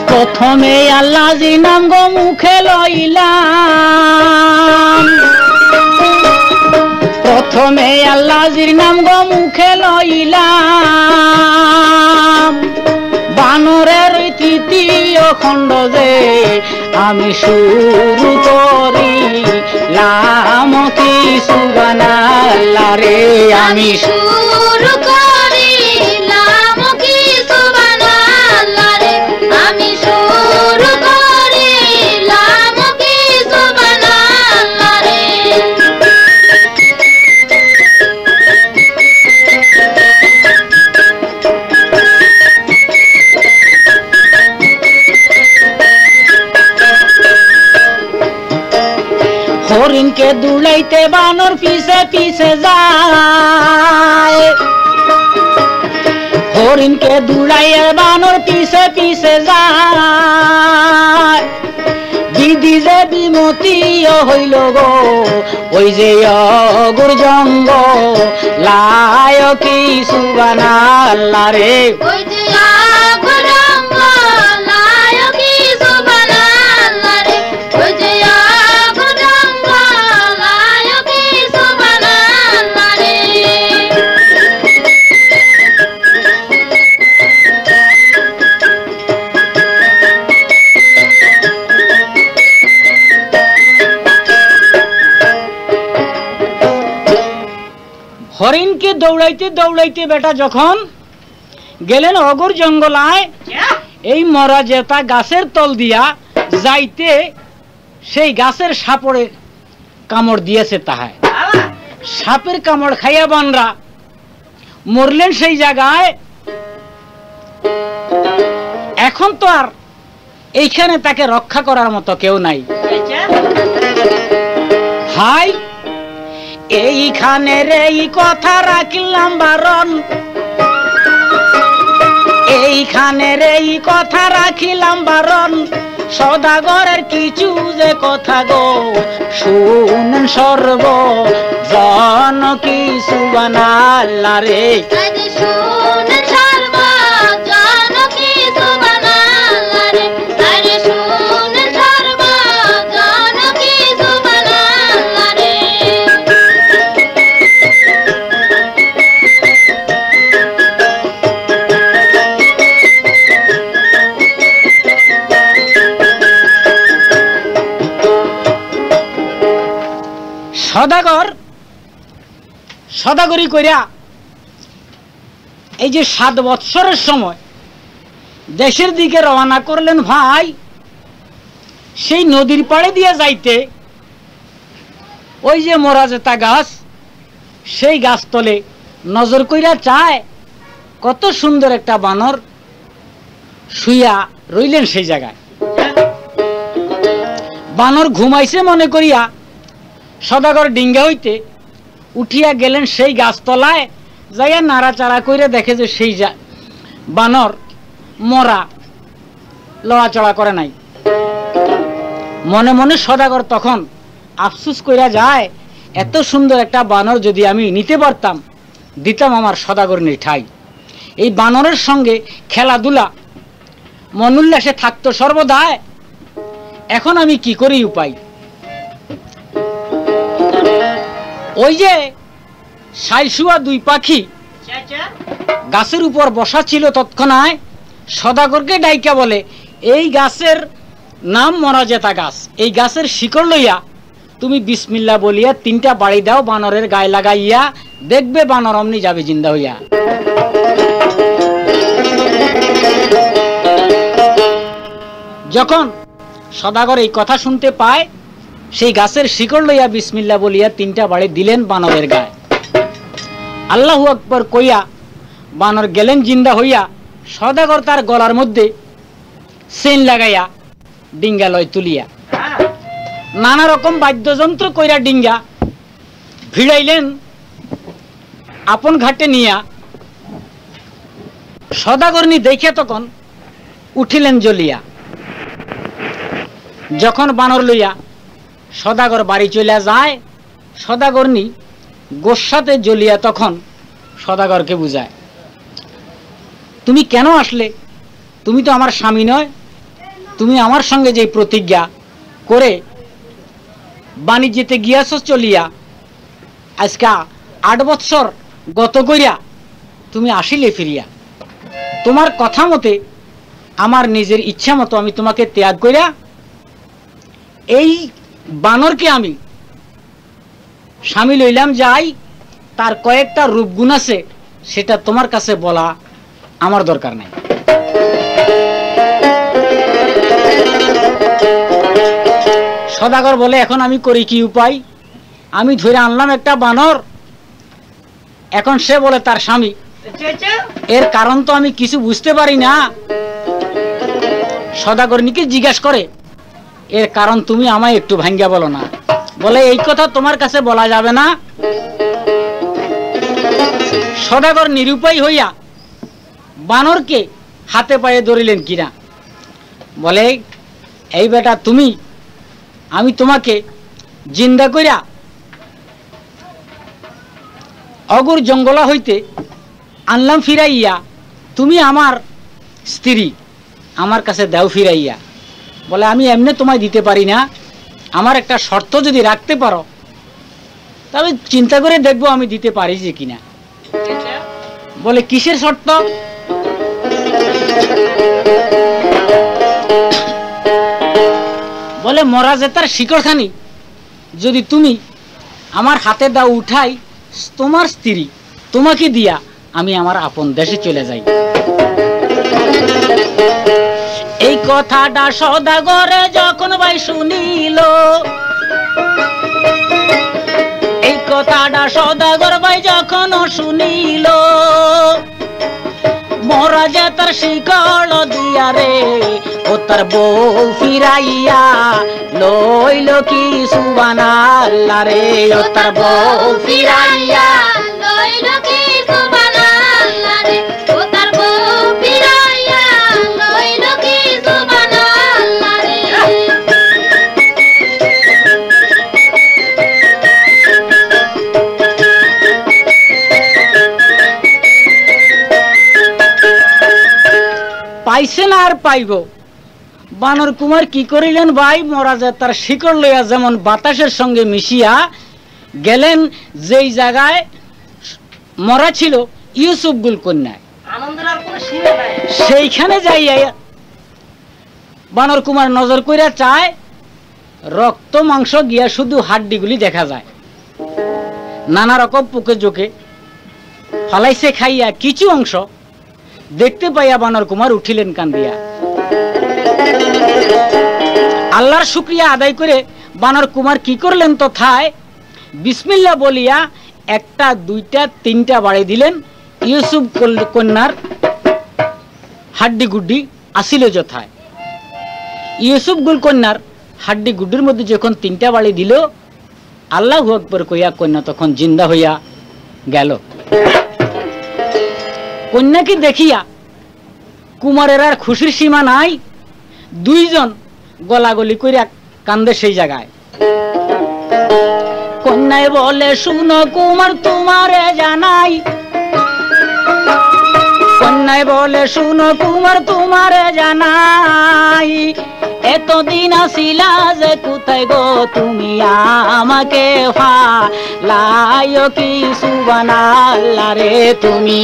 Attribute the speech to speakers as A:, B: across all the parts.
A: প্রথমে আল্লাহর নাম গো মুখে লইলাম, প্রথমে আল্লাহর নাম গো মুখে লইলাম। বানরের তৃতীয় খণ্ড যে আমি শুরু করিলাম কি সুবহানাল্লাহ রে, আমি
B: শুরু করিলাম কি সুবহানাল্লাহ রে, আমি শুরু করিলাম কি সুবহানাল্লাহ রে।
A: হরিণকে দুলাইতে বানর পিছে পিছে যায়, হরিণকে দুলাইয়ে বানর পিছে পিছে যায়। দিদি যে বিমতি হইল গো ওই যে অগুর জঙ্গ লায় কি সুবহানাল্লাহ রে,
B: ওই যে আগুর জঙ্গলায় কি সুবহানাল্লাহ রে, ওই যে আগুর জঙ্গলায় কি সুবহানাল্লাহ রে।
A: হরিণকে দৌড়াইতে দৌড়াইতে বেটা যখন গেলেন অগর জঙ্গলায়, এই মরা জেতা গাছের তল দিয়া যাইতে সেই গাছের সাপড়ে কামড় দিয়েছে তাহায়। সাপের কামড় খাইয়া বানরা মরলেন সেই জায়গায়। এখন তো আর এইখানে তাকে রক্ষা করার মতো কেউ নাই। হাই এইখানে রে এই কথা রাখিলাম বারণ, এইখানে রে এই কথা রাখিলাম বারণ। সদাগরের কিছু যে কথা গো শুনেন সর্ব জন কি সুবহানাল্লাহ রে,
B: আরে শুনেন সর্বজন কি সুবহানাল্লাহ রে, আরে শুনেন সর্বজন কি সুবহানাল্লাহ রে।
A: সদাগর সদাগরি কইরা এই যে 7 বৎসরের সময় দেশের দিকে রওনা করলেন ভাই। সেই নদীর পাড়ে দিয়ে যাইতে ওই যে মরা জেতা গাছ, সেই গাছ তলে নজর কইরা চায় কত সুন্দর একটা বানর শুইয়া রইলেন সেই জায়গায়। বানর ঘুমাইছে মনে করিয়া সদাগর ডিঙ্গা হইতে উঠিয়া গেলেন সেই গাছতলায়, যাইয়া নাড়াচাড়া কইরা দেখে যে সেই বানর মরা, লড়াচড়া করে নাই। মনে মনে সদাগর তখন আফসোস কইরা যায়, এত সুন্দর একটা বানর যদি আমি নিতে পারতাম, দিতাম আমার সদাগরনির ঠাই। এই বানরের সঙ্গে খেলাধুলা মনোল্লাসে থাকতো সর্বদাই। এখন আমি কি করি উপায়? ওই যে শাইশুয়া 2 পাখি গাছের উপর বসা ছিল, তৎক্ষণাৎ সদাগরকে ডাইকা বলে, এই গাছের নাম মরাজেতা গাছ, এই গাছের শিকড় লইয়া তুমি বিসমিল্লাহ বলিয়া 3টা বাড়ি দাও বানরের গায়ে লাগাইয়া, দেখবে বানর অমনি যাবে জিন্দা হইয়া। যখন সদাগর এই কথা শুনতে পায়, সেই গাছের শিকড় লইয়া বিসমিল্লাহ বলিয়া 3টা বাড়ি দিলেন বানরের গায়ে। আল্লাহু আকবার কইয়া বানর গেলেন জিন্দা হইয়া। সদাগর তার গলার মধ্যে চেন লাগাইয়া ডিঙ্গা লয় তুলিয়া নানা রকম বাদ্যযন্ত্র কইরা ডিঙ্গা ভিড়াইলেন আপন ঘাটে নিয়া। সদাগরনি দেখে তখন উঠিলেন জ্বলিয়া। যখন বানর লইয়া সদাগর বাড়ি চলে যায়, সদাগরনি গোসাতে জ্বলিয়া তখন সদাগরকে বুঝায়, তুমি কেন আসলে? তুমি তো আমার স্বামী নয়, তুমি আমার সঙ্গে যে প্রতিজ্ঞা করে বাণিজ্যতে গিয়াছ চলিয়া আজকে 8 বৎসর গত করিয়া তুমি আসিলে ফিরিয়া, তোমার কথা মতে আমার নিজের ইচ্ছা মতো আমি তোমাকে ত্যাগ করিয়া এই বানরকে আমি স্বামী লইলাম। যাই, তার কয়েকটা রূপগুণ আছে, সেটা তোমার কাছে বলা আমার দরকার নাই। সদাগর বলে, এখন আমি করি কি উপায়? আমি ধরে আনলাম একটা বানর, এখন সে বলে তার স্বামী, এর কারণ তো আমি কিছু বুঝতে পারি না। সদাগরনিকে জিজ্ঞাসা করে, এর কারণ তুমি আমায় একটু ভাঙ্গিয়া বলো না। বলে, এই কথা তোমার কাছে বলা যাবে না। সদাগর নিরুপায় হইয়া বানরকে হাতে পায়ে ধরিলেন কিনা। বলে, এই বেটা তুমি, আমি তোমাকে জিন্দা কইরা অগুর জঙ্গলা হইতে আনলাম ফিরাইয়া, তুমি আমার স্ত্রী, আমার কাছে দাও ফিরাইয়া। বলে, আমি এমনি তোমায় দিতে পারি না, আমার একটা শর্ত যদি রাখতে পারো তবে চিন্তা করে দেখবো আমি দিতে পারি যে কিনা। বলে, কিসের শর্ত? বলে, মরা জেতার শিকড়খানি যদি তুমি আমার হাতে দাও উঠাই, তোমার স্ত্রী তোমাকে দিয়া আমি আমার আপন দেশে চলে যাই। এই কথাটা সদাগরে যখন ভাই শুনিল, এই কথাটা সদাগর ভাই যখন শুনিল, মরা যে তার শিকড় দিয়া রে ও তার বউ ফিরাইয়া লইল কি সুবহানাল্লাহ রে, ও তার বউ ফিরাইয়া
B: লইল কি সুবহানাল্লাহ রে, ও তার বউ ফিরাইয়া লইল কি সুবহানাল্লাহ রে।
A: পাইছে না আর পাইব। বানর কুমার কি করিলেন ভাই, মরা যায় তার শিকড় লইয়া যেমন বাতাসের সঙ্গে মিশিয়া গেলেন যেই জায়গায় মরা ছিল ইউসুফ গুল কন্যায়, সেইখানে যাইয়া বানর কুমার নজর কইরা চায়, রক্ত মাংস গিয়া শুধু হাড্ডিগুলি দেখা যায়, নানা রকম পোকে জোকে ফালাইছে খাইয়া কিছু অংশ দেখতে পাইয়া বানর কুমার উঠিলেন কান্দিয়া। আল্লাহর শুকরিয়া আদায় করে বানর কুমার কি করলেন, তথায় বিসমিল্লাহ বলিয়া 1টা 2টা 3টা বাড়ি দিলেন। ইউসুফ কন্যার হাড্ডি গুড্ডি আসিল যথায়। ইউসুফ গুল কন্যার হাড্ডি গুড্ডির মধ্যে যখন 3টা বাড়ি দিল, আল্লাহু আকবার কইয়া কন্যা তখন জিন্দা হইয়া গেল। কন্যাকে দেখিয়া কুমারের আর খুশির সীমা নাই, 2 জন গলাগলি কইরা কান্দে সেই জায়গায়। কন্যায় বলে, শুনো কুমার তোমারে জানাই, কন্যায় বলে, শুনো কুমার তোমারে জানাই, এতদিন আসিলা যে কোথায় গো তুমি আমাকে ফালাইও কি সুবহানাল্লাহ রে, তুমি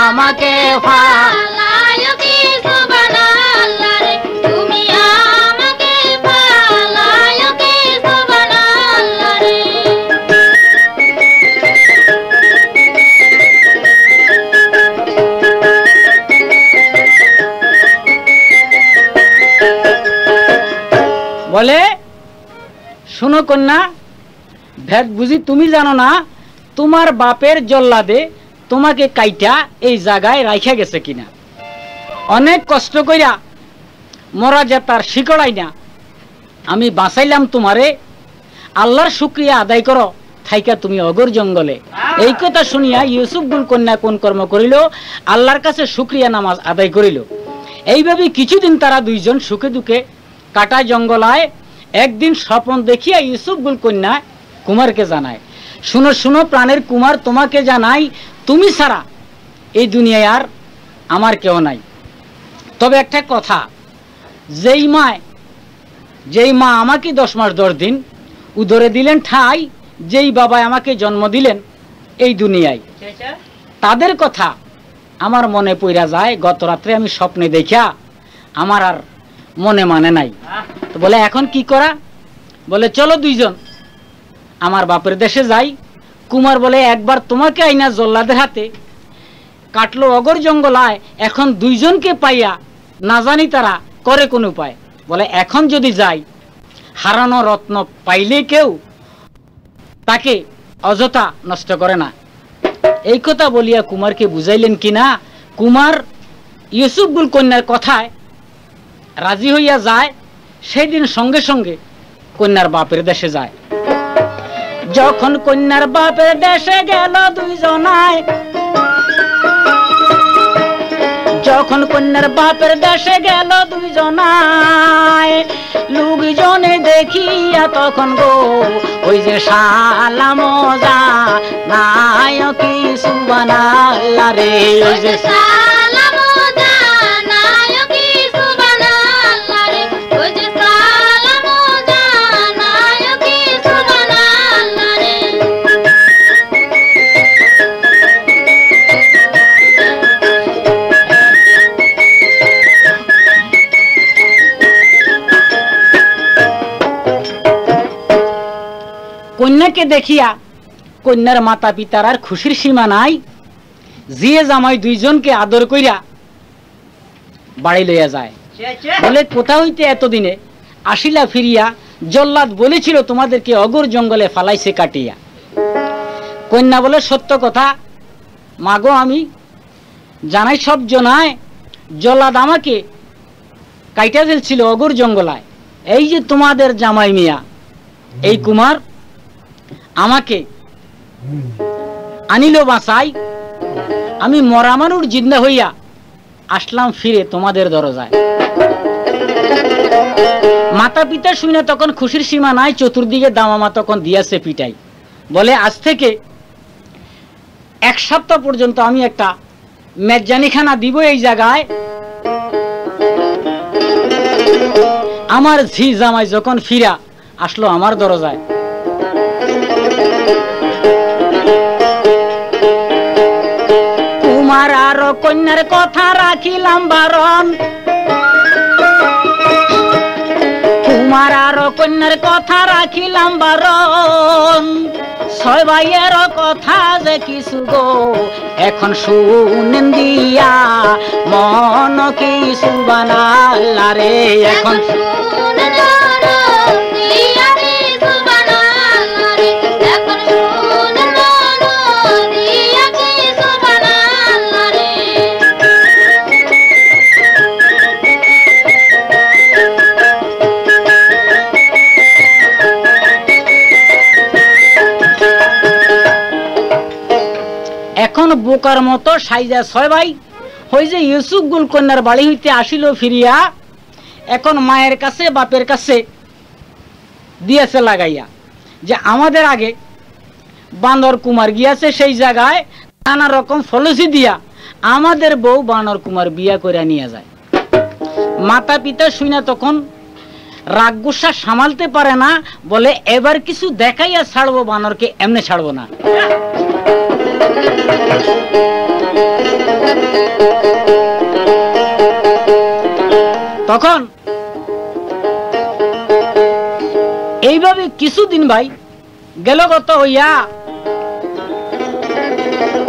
A: আমাকে
B: ফালাইও কি সুবহানাল্লাহ রে, তুমি আমাকে ফালাইও কি সুবহানাল্লাহ রে।
A: বলে, শোনো কন্যা, ভেদ বুঝি তুমি জানো না, তোমার বাপের জল্লাদে তোমাকে কাইটা এই জায়গায় রাইখা গেছে কিনা। অনেক কষ্ট কইরা মরা যে তার শিকড়াই না আমি বাঁচাইলাম তোমারে, আল্লাহর শুকরিয়া আদায় করো থাইকা তুমি অগর জঙ্গলে। এই কথা শুনিয়া ইউসুফ গুল কন্যা কোন কর্ম করিল, আল্লাহর কাছে শুকরিয়া নামাজ আদায় করিল। এইভাবে কিছুদিন তারা 2 জন সুখে দুঃখে কাটায় জঙ্গলায়। একদিন স্বপ্ন দেখিয়া ইউসুফ গুল কন্যা কুমারকে জানায়, শুনো শুনো প্রাণের কুমার, তোমাকে জানাই তুমি ছাড়া এই দুনিয়ায় আর আমার কেউ নাই। তবে একটা কথা, যেই মা আমাকে 10 মাস 10 দিন উদরে দিলেন ঠাই, যেই বাবা আমাকে জন্ম দিলেন এই দুনিয়ায়, তাদের কথা আমার মনে পড়া যায়। গত রাত্রে আমি স্বপ্নে দেখা আমার আর মনে মানে নাই। তো বলে এখন কি করা? বলে চলো দুইজন আমার বাপের দেশে যাই। কুমার বলে একবার তোমাকে আইনা জল্লাদের হাতে কাটলো অগর জঙ্গলায়, এখন দুইজনকে পাইয়া না জানি তারা করে কোন উপায়। বলে এখন যদি যাই, হারানো রত্ন পাইলে কেউ তাকে অযথা নষ্ট করে না। এই কথা বলিয়া কুমারকে বুঝাইলেন কিনা, কুমার ইউসুফগুল কন্যার কথায় রাজি হইয়া যায়। সেই দিন সঙ্গে সঙ্গে কন্যার বাপের দেশে যায়। যখন কন্যার বাপের দেশে গেল দুইজনায়, যখন কন্যার বাপের দেশে গেল দুইজনায়, লোকজনে দেখিয়া তখন গো ওই যে শালা মজা নায়কি সুবহানাল্লাহ রে, ওই যে
B: শালা মজা নায়কি সুবহানাল্লাহ রে, ওই যে শালা মজা নায়কি সুবহানাল্লাহ রে।
A: কন্যাকে দেখিয়া কন্যার মাতা পিতার আর খুশির সীমা নাই। জিয়ে জামাই দুইজনকে আদর কইরা বাড়ি লইয়া যায়। বলে কোথা হইতে এতদিনে আসিলা ফিরিয়া? জল্লাদ বলেছিল তোমাদেরকে অগর জঙ্গলে ফালাইছে কাটিয়া। কন্যা বলে সত্য কথা মাগো, আমি জানাই সব জনায়, জল্লাদ আমাকে কাইটা ফেলছিল অগর জঙ্গলায়। এই যে তোমাদের জামাই মিয়া এই কুমার আমাকে আনিল বাঁচাই, আমি মরা মানুষ জিন্দা হইয়া আসলাম ফিরে তোমাদের দরজায়। মাতা পিতা শুনে তখন খুশির সীমা নাই, চতুর্দিকে দামামা তখন দিয়াছে পিটাই। বলে আজ থেকে 1 সপ্তাহ পর্যন্ত আমি একটা মেজজানিখানা দিব এই জায়গায়। আমার ঝি জামাই যখন ফিরা আসলো আমার দরজায়, কুমার আর কন্যার কথা রাখিলাম বারণ, কুমার আর কন্যার কথা রাখিলাম বারণ, 6 ভাইয়ের কথা যে কিছু গো এখন শুনেন দিয়া মন কি সুবহানাল্লাহ রে, এখন
B: শুনে মন দিয়া রে সুবহানাল্লাহ রে, এখন শুনে মন দিয়া কি সুবহানাল্লাহ রে।
A: এখন বোকার মতো সাইজা 6 ভাই হই যে ইউসুফগুল কন্যার বাড়ি হইতে আসিল ফিরিয়া, এখন মায়ের কাছে বাপের কাছে দিয়েছে লাগাইয়া যে আমাদের আগে বানর কুমার গিয়াছে সেই জায়গায়, নানা রকম ফলসি দিয়া আমাদের বউ বানর কুমার বিয়া করে নিয়ে যায়। মাতা পিতা শুনে তখন রাগ গুসা সামালতে পারে না, বলে এবার কিছু দেখাইয়া ছাড়বো বানরকে, এমনি ছাড়বো না। তখন এইভাবে কিছুদিন ভাই গেল গত হইয়া।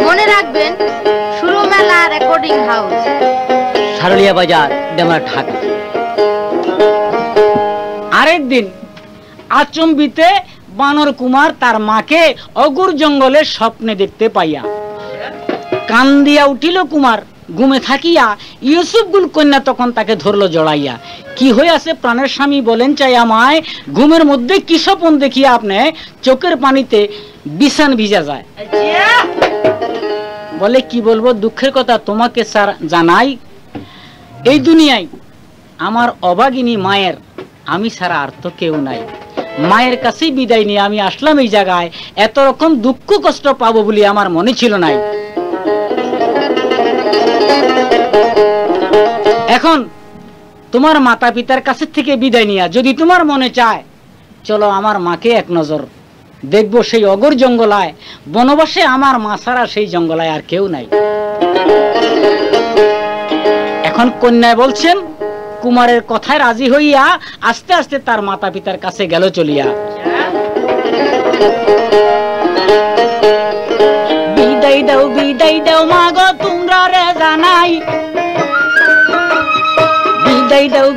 B: মনে রাখবেন শুরু মেলা রেকর্ডিং হাউস,
A: সারুলিয়া বাজার, ডেমরা, ঢাকা। আরেকদিন আচম্বিতে বানর কুমার তার মাকে অগুর জঙ্গলে স্বপ্নে দেখতে পাইয়া কান্দিয়া উঠিল কুমার ঘুমে থাকিয়া। ইউসুফগুল কন্যা তখন তাকে ধরলো জড়াইয়া, কি হইয়াছে প্রাণের স্বামী বলেন চাই আমায়, ঘুমের মধ্যে কি স্বপ্ন দেখিয়া আপনি চোখের পানিতে বিছান ভিজা যায়। বলে কি বলবো, দুঃখের কথা তোমাকে স্যার জানাই, এই দুনিয়ায় আমার অভাগিনী মায়ের আমি ছাড়া আর তো কেউ নাই। মায়ের কাছেই বিদায় নিয়ে আমি আসলাম এই জায়গায়, এত রকম দুঃখ কষ্ট পাবো বলে আমার মনে ছিল নাই। এখন তোমার মাতা পিতার কাছে থেকে বিদায় নিয়া যদি তোমার মনে চায় চলো আমার মাকে এক নজর দেখবো, সেই অগর জঙ্গলায় বনবাসে আমার মা ছাড়া সেই জঙ্গলায় আর কেউ নাই। এখন কন্যায় বলছেন, কুমারের কথায় রাজি হইয়া আস্তে আস্তে তার মাতা পিতার কাছে গেল চলিয়া। বিদায় দাও মা গো তোমরা রে জানাই,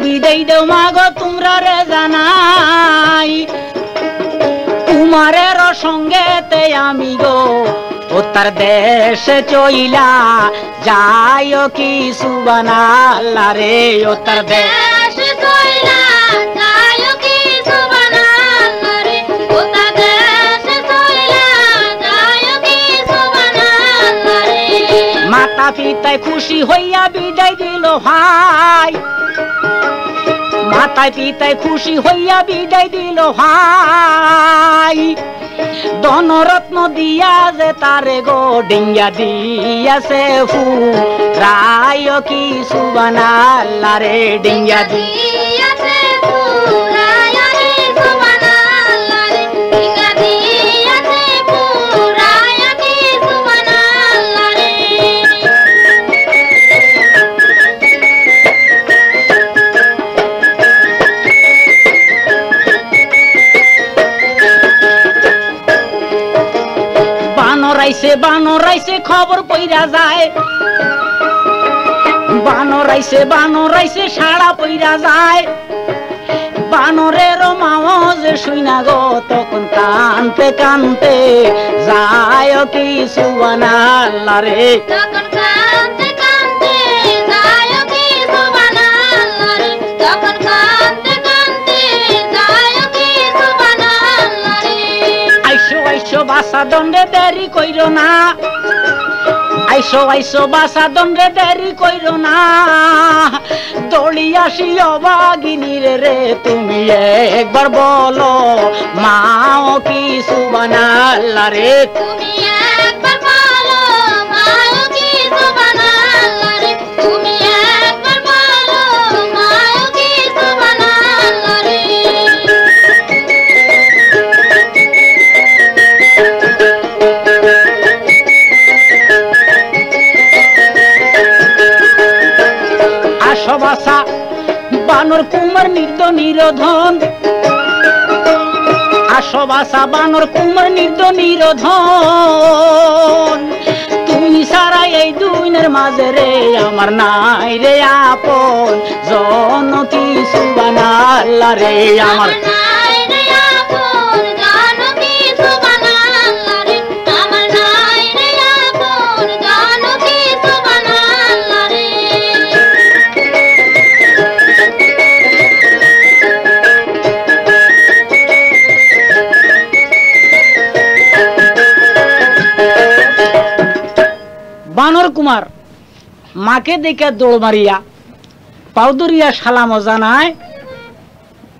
A: বিদায় দাও মা গো তোমরা রে জানাই, কুমারের সঙ্গেতে আমি গো ও তার দেশে চইলা যাইও কি সুবহানাল্লাহ রে, ও তার দেশে চইলা যাইও কি সুবহানাল্লাহ রে, ও তার দেশে চইলা যাইও কি সুবহানাল্লাহ রে। মাতা পিতায় খুশি হইয়া বিদায় দিল ভাই, মাতায় পিতায় খুশি হইয়া বিদায় দিল ভাই, ধনরত্ন দিয়া যে তারে গো ডিঙ্গা দিয়াছে ফুরায় কি সুবহানাল্লাহ রে, ডিঙ্গা দিয়াছে ফুরায় কি সুবহানাল্লাহ রে, ডিঙ্গা দিয়াছে ফুরায় কি সুবহানাল্লাহ রে। বানর আইছে খবর পইরা যায়, বানর আইছে সাড়া পইরা যায়, বানরের মাও যে শুইনা গো তখন কানতে কানতে যায় কি সুবহানাল্লাহ রে, তখন কানতে কানতে যায় কি সুবহানাল্লাহ রে, তখন কানতে কানতে যায় কি সুবহানাল্লাহ রে। আইসো বাসা দণ্ডে দেরি কইরো না, আইসো বাসা দণ্ডে দেরি কইরো না, দড়ি আসি অবাগিনী রে তুমি একবার বলো মাও কি সুবহানাল্লাহ রে, তুমি একবার বলো মাও কি সুবহানাল্লাহ রে, তুমি একবার বলো মাও কি সুবহানাল্লাহ রে। বাসা বানর কুমার নির্ধন, আসো বাসা বানর কুমার নির্ধন, তুমি সারা এই দুইনের মাঝে রে আমার নাই রে আপন জন কি সুবহানাল্লাহ রে, আমার নাই রে আপন জন কি সুবহানাল্লাহ রে, আমার নাই রে আপন জন কি সুবহানাল্লাহ রে। বানর কুমার মাকে দেখে দৌড় মারিয়া পাউদরিয়া সালাম জানায়,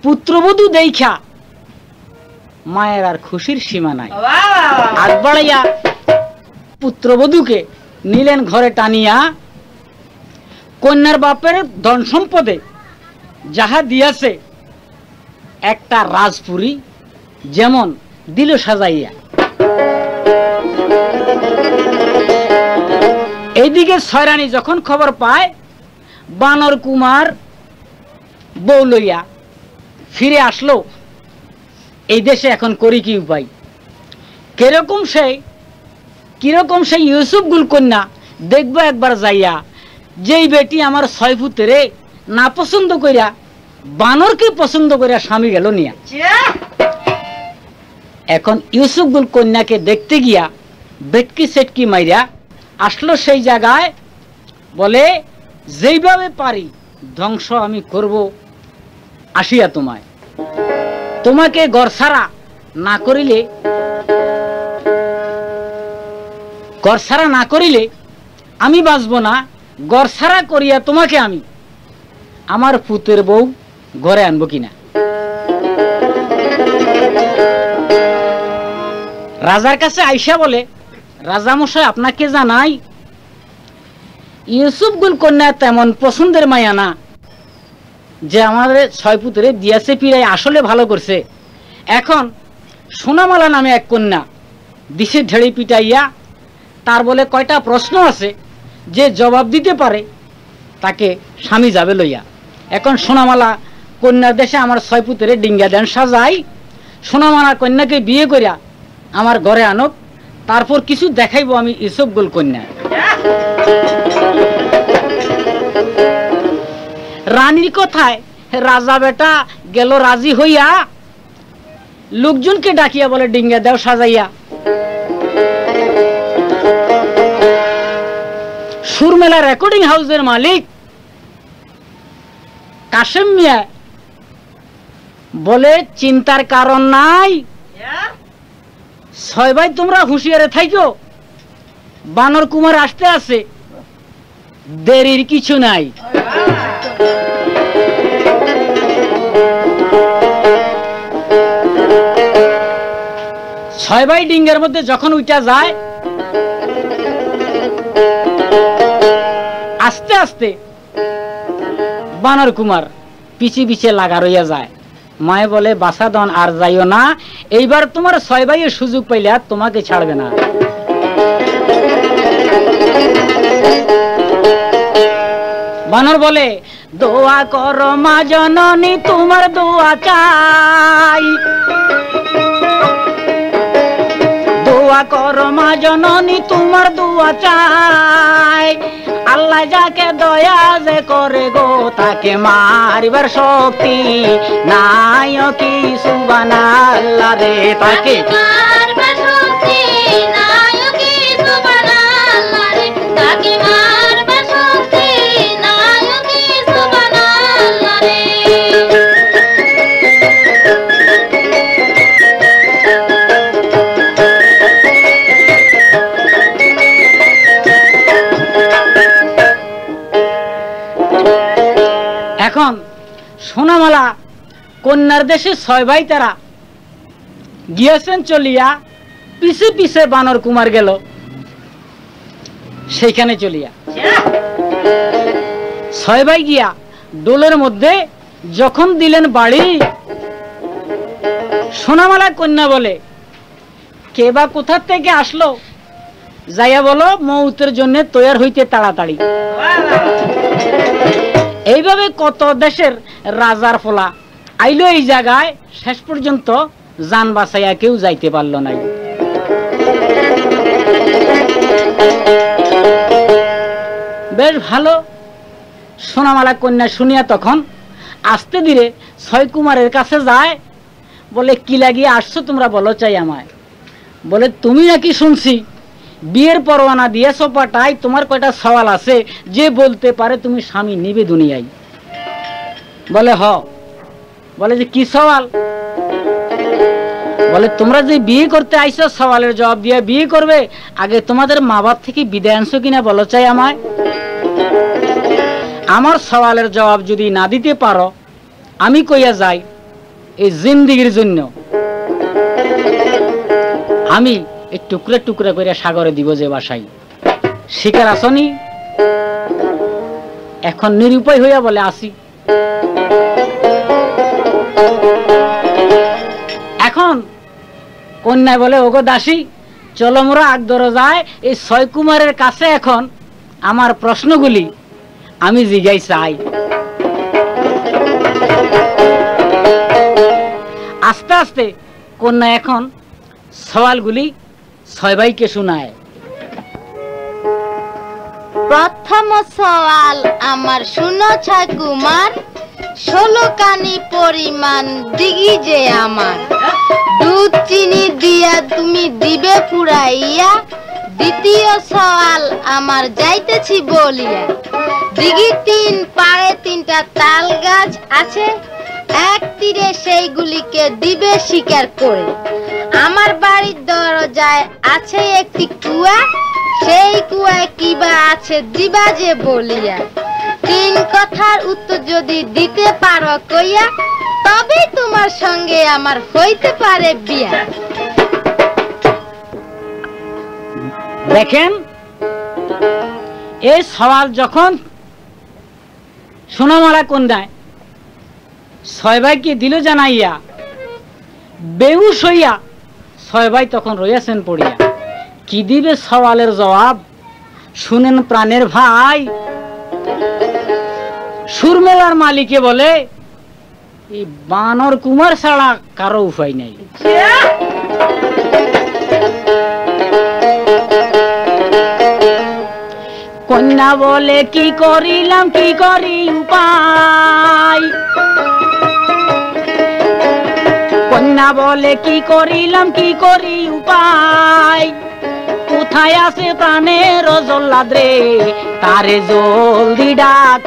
A: পুত্রবধূ দেখা মায়ের আর খুশির সীমা নাই, আগ বাড়াইয়া পুত্রবধূকে নিলেন ঘরে টানিয়া, কন্যার বাপের ধন সম্পদে যাহা দিয়াছে একটা রাজপুরী যেমন দিল সাজাইয়া। এইদিকে ছয়রানী যখন খবর পায় বানর কুমার বউ লইয়া ফিরে আসলো, এই দেশে এখন করি কি উপায়, কিরকম সেই ইউসুফ গুল কন্যা দেখবো একবার যাইয়া, যেই বেটি আমার 6 ফুটেরে না পছন্দ কইরা বানরকে পছন্দ কইরা স্বামী গেল নিয়া। এখন ইউসুফ গুল কন্যাকে দেখতে গিয়া বেটকি সেটকি মাইরা আসলো সেই জায়গায়, বলে যেইভাবে পারি ধ্বংস আমি করব আসিয়া তোমায়, তোমাকে গড়ছাড়া না করিলে আমি বাঁচব না, গড়ছাড়া করিয়া তোমাকে আমি আমার পুতের বউ ঘরে আনবো কিনা। রাজার কাছে আইসা বলে, রাজামশাই আপনাকে জানাই ইউসুফগুল কন্যা তেমন পছন্দের মায়া না যে আমাদের ছয় পুত্রে দিয়াছে পিরাই আসলে ভালো করছে। এখন সোনামালা নামে এক কন্যা দিশে ঢেড়ে পিটাইয়া তার বলে কয়টা প্রশ্ন আছে, যে জবাব দিতে পারে তাকে স্বামী যাবে লইয়া। এখন সোনামালা কন্যার দেশে আমার ছয় পুত্রে ডিঙ্গা দেন সাজাই, সোনামালা কন্যাকে বিয়ে করিয়া আমার ঘরে আনক, তারপর কিছু দেখাইব আমি ইউসুফগুল কন্যা। রানীর কথায় রাজা বেটা গেল রাজি হইয়া, লোকজনকে ডাকিয়া বলে ডিঙ্গা দেও সাজাইয়া। সুরমেলা রেকর্ডিং হাউসের মালিক কাশেম মিয়া বলে চিন্তার কারণ নাই, ছয় ভাই তোমরা হুঁশিয়ারে থাইকো, বানর কুমার আসতে আছে, দেরির কিছু নাই। ছয় ভাই ডিঙ্গের মধ্যে যখন উঠা যায়, আস্তে আস্তে বানর কুমার পিছে পিছে লাগা রইয়া যায়। মায়ে বলে বাসাদন আর যাইও না, এইবার তোমার ছয় ভাইয়ের সুযোগ পাইলে আর তোমাকে ছাড়বে না। বানর বলে দোয়া করো মা জননী তোমার দোয়া চাই, দোয়া করো মা জননী তোমার দোয়া চাই, আল্লাহ যাকে দয়া যে করে গো তাকে মারিবার শক্তি নাই কি সুবহানাল্লাহ রে, তাকে মারবার শক্তি নাই কি সুবহানাল্লাহ রে, তাকে মারবার শক্তি নাই কি সুবহানাল্লাহ রে। এখন সোনামালা কন্যার দেশে ছয় ভাই তারা গিয়েছেন চলিয়া, পিছে পিছে বানর কুমার গেল সেইখানে চলিয়া। ছয় ভাই গিয়া ডোলের মধ্যে যখন দিলেন বাড়ি, সোনামালা কন্যা বলে কে বা কোথা থেকে আসলো, যাইয়া বলো মৌতের জন্য তৈয়ার হইতে তাড়াতাড়ি। এইভাবে কত দেশের রাজার ফলা আইলো এই জায়গায়, শেষ পর্যন্ত জান বাঁচাইয়া কেউ যাইতে পারল নাই। বেশ ভালো। সোনামালা কন্যা শুনিয়া তখন আস্তে ধীরে ছয় কুমারের কাছে যায়, বলে কি লাগিয়ে আসছো তোমরা বলো চাই আমায়। বলে তুমি নাকি শুনছি বিয়ের পরোয়ানা দিয়েছ পাঠাই, তোমার কয়টা সওয়াল আছে, যে বলতে পারে তুমি স্বামী নিবে দুনিয়ায়। বলে হ। বলে যে কি সওয়াল? বলে তোমরা যে বিয়ে করতে আইছো সওয়ালের জবাব দিয়ে বিয়ে করবে, আগে তোমাদের মা বাপ থেকে বিদায় আনছো কিনা বলো চাই আমায়। আমার সওয়ালের জবাব যদি না দিতে পারো, আমি কইয়া যাই এই জিন্দিগির জন্য আমি এই টুকরা টুকরা করে সাগরে দিব যে বাসাই। শিকার আসনি? এখন নিরুপায় হইয়া বলে আসি। এখন কন্যায় বলে ওগো দাসী, চলো মোরা আগ দরজায় এই ছয় কুমারের কাছে এখন আমার প্রশ্নগুলি আমি জিজ্ঞাই চাই। আস্তে আস্তে কন্যা এখন সওয়ালগুলি ছয় ভাইকে শোনায়।
B: প্রথম সওয়াল আমার, শুনো ছয় কুমার, 16 কানি পরিমাণ দিঘি যে আমার, দুধ চিনি দিয়া তুমি দিবে ফুরাইয়া। দ্বিতীয় সওয়াল আমার, যাইতেছি বলিয়া, দিঘি 3 পাড়ে 3টা তাল গাছ আছে, এক তীরে সেইগুলিকে দিবে শিকার করে। আমার বাড়ির দরজায় আছে একটি কুয়া, সেই কুয়ায় কিবা আছে দিবা যে বলিয়া। 3 কথার উত্তর যদি দিতে পারো কইয়া, তবে তোমার সঙ্গে আমার হইতে পারে বিয়া।
A: দেখেন এই সওয়াল যখন সোনামালা কন্যায় ছয় ভাইকে দিল জানাইয়া, বেহুশ হইয়া ছয় ভাই তখন রইয়াছেন পড়িয়া। কি দিবে সওয়ালের জবাব শুনেন প্রাণের ভাই। সুরমেলার মালিকে বলে, এই বানর কুমার ছাড়া কারো উপায় নাই। কন্যা বলে কি করিলাম কি করি উপায়, কন্যা বলে কি করিলাম কি করি উপায়, কোথায় আছে প্রাণের জল্লাদ রে, তারে জলদি ডাক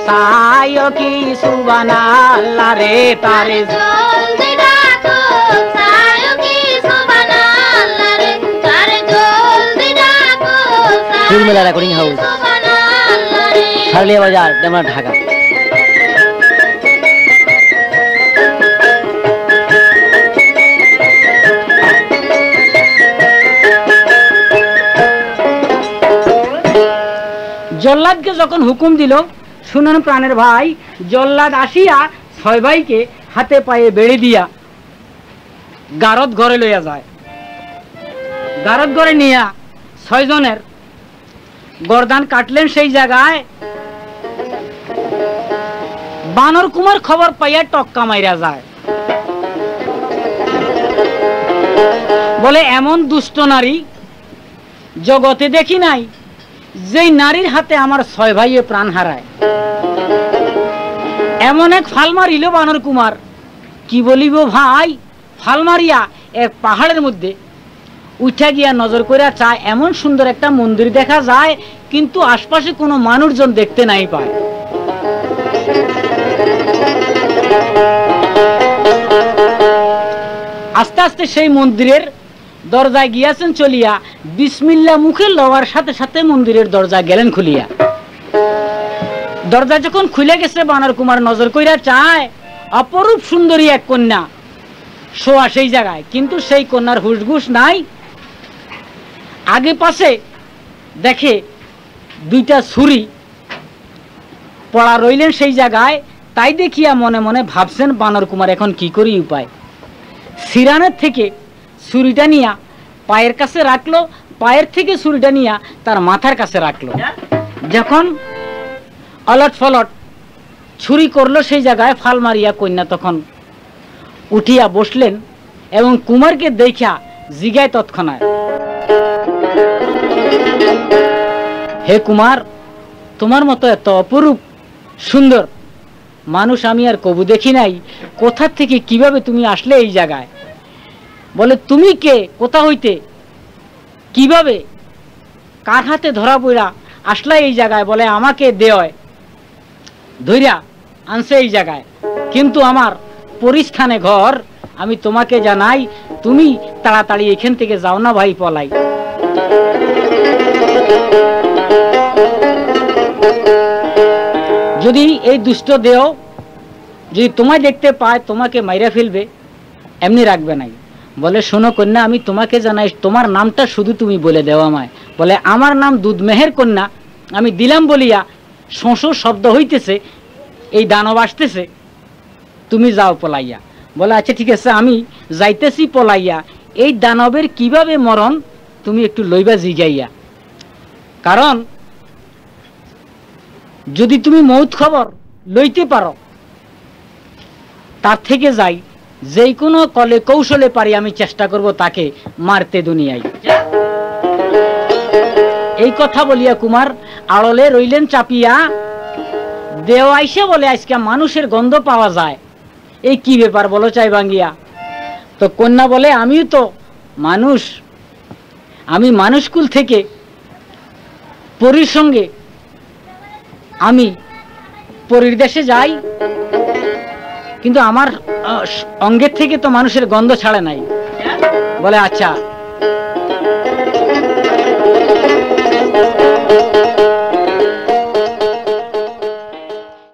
A: সায় কি সুবহানাল্লাহ রে, তারে জলদি ডাক সায় কি সুবহানাল্লাহ রে, তারে জলদি ডাক। সুরমেলা রেকর্ডিং হাউস, শারলিয়া বাজার, ডেমরা, ঢাকা। জল্লাদকে যখন হুকুম দিল, শুনেন প্রাণের ভাই, জল্লাদ আসিয়া ছয় ভাইকে হাতে পায়ে বেড়ে দিয়া গারদ ঘরে লইয়া যায়। গারদ ঘরে নিয়া ছয়জনের গর্দান কাটলেন। সেই জায়গায় বানর কুমার খবর পাইয়া টক্কা মাইরা যায়, বলে এমন দুষ্ট নারী জগতে দেখি নাই, যেই নারীর হাতে আমার ছয় ভাইয়ে প্রাণ হারায়। এমন এক ফাল মারিল বানর কুমার, কি বলিব ভাই। ফাল মারিয়া এক পাহাড়ের মধ্যে উঠা গিয়া নজর করিয়া চায়, এমন সুন্দর একটা মন্দির দেখা যায়, কিন্তু আশপাশে কোনো মানুষজন দেখতে নাই পায়। আস্তে আস্তে সেই মন্দিরের দরজায় গিয়াছেন চলিয়া, বিসমিল্লাহ মুখে লওয়ার সাথে সাথে মন্দিরের দরজা গেলেন খুলিয়া। দরজা যখন খুলে গেছে, বানর কুমার নজর কইরা চায়, অপরূপ সুন্দরী এক কন্যা শোয়া সেই জায়গায়, কিন্তু সেই কন্যার হুশগুশ নাই। আগে পাশে দেখে দুইটা ছুরি পড়া রইলেন সেই জায়গায়। তাই দেখিয়া মনে মনে ভাবছেন বানর কুমার, এখন কি করি উপায়। সিরানের থেকে ছুরিটা নিয়া পায়ের কাছে রাখলো, পায়ের থেকে ছুরিটা নিয়া তার মাথার কাছে রাখলো। যখন অলট ফলট ছুরি করলো সেই জায়গায় ফাল মারিয়া, কন্যা তখন উঠিয়া বসলেন এবং কুমারকে দেখা জিগায় তৎক্ষণাৎ, হে কুমার, তোমার মতো এত অপরূপ সুন্দর মানুষ আমি আর কবু দেখি নাই, কোথা থেকে কিভাবে তুমি আসলে এই জায়গায়? বলে তুমি কে, কোথা হইতে, কিভাবে, কার হাতে ধরা পড়া আসলা এই জায়গায়? বলে আমাকে দেয় ধৈর্যা আনছে এই জায়গায়, কিন্তু আমার পরিস্থানে ঘর। আমি তোমাকে জানাই, তুমি তাড়াতাড়ি এখান থেকে যাও না ভাই, পলাই। যদি এই দুষ্ট দেহ যদি তোমায় দেখতে পায়, তোমাকে মাইরা ফেলবে, এমনি রাখবে নাই। বলে শোনো কন্যা, আমি তোমাকে জানাই, তোমার নামটা শুধু তুমি বলে দেও আমায়। বলে আমার নাম দুধমেহের কন্যা, আমি দিলাম বলিয়া শোঁ শব্দ হইতেছে, এই দানব আসতেছে, তুমি যাও পলাইয়া। বলে আচ্ছা ঠিক আছে, আমি যাইতেছি পলাইয়া। এই দানবের কিভাবে মরণ তুমি একটু লইবা জিগাইয়া, কারণ যদি তুমি মৌত খবর লইতে পারো, তার থেকে যাই যে কোনো কলে কৌশলে পারি আমি চেষ্টা করব তাকে মারতে দুনিয়ায়। এই কথা বলিয়া কুমার আড়লে রইলেন চাপিয়া। দেও আইসে বলে আজকে মানুষের গন্ধ পাওয়া যায়, এই কি ব্যাপার বলো চাই ভাঙ্গিয়া। তো কন্যা বলে আমিও তো মানুষ, আমি মানুষকুল থেকে পরীর সঙ্গে আমি পরীর দেশে যাই, কিন্তু আমার অঙ্গের থেকে তো মানুষের গন্ধ ছাড়ে নাই। বলে আচ্ছা